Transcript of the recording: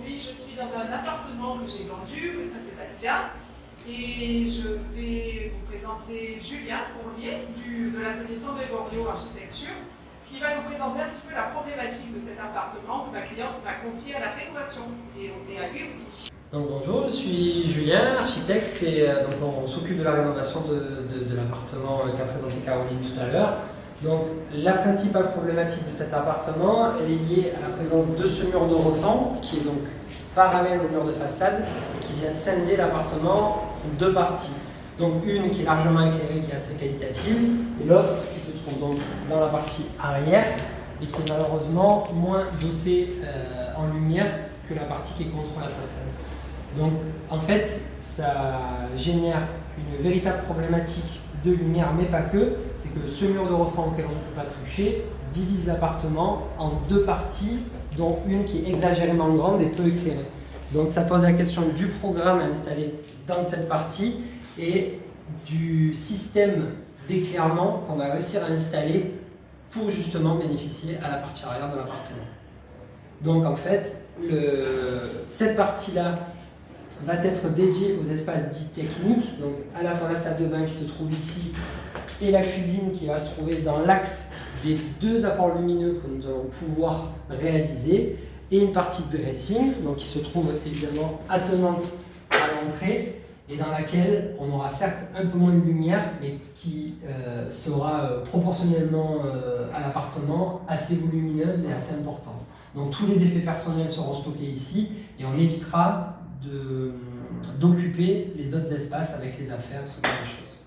aujourd'hui, je suis dans un appartement que j'ai vendu, rue Saint-Sébastien, et je vais vous présenter Julien Bourlier de l'atelier San Gregorio Architecture, qui va nous présenter un petit peu la problématique de cet appartement que ma cliente m'a confié à la rénovation, et à lui aussi. Donc bonjour, je suis Julien, architecte, et donc on s'occupe de la rénovation de l'appartement qu'a présenté Caroline tout à l'heure. Donc la principale problématique de cet appartement, elle est liée à la présence de ce mur de refend qui est donc parallèle au mur de façade et qui vient scinder l'appartement en deux parties. Donc une qui est largement éclairée, qui est assez qualitative, et l'autre qui se trouve donc dans la partie arrière et qui est malheureusement moins dotée en lumière que la partie qui est contre la façade. Donc en fait, ça génère une véritable problématique de lumière, mais pas que. C'est que ce mur de refend auquel on ne peut pas toucher divise l'appartement en deux parties, dont une qui est exagérément grande et peu éclairée. Donc ça pose la question du programme installé dans cette partie et du système d'éclairement qu'on va réussir à installer pour justement bénéficier à la partie arrière de l'appartement. Donc en fait, cette partie-là va être dédiée aux espaces dits techniques, donc à la fois la salle de bain qui se trouve ici et la cuisine qui va se trouver dans l'axe des deux apports lumineux que nous allons pouvoir réaliser, et une partie de dressing, donc qui se trouve évidemment attenante à l'entrée et dans laquelle on aura certes un peu moins de lumière, mais qui sera proportionnellement à l'appartement assez volumineuse et assez importante. Donc tous les effets personnels seront stockés ici et on évitera d'occuper les autres espaces avec les affaires, ce genre de choses.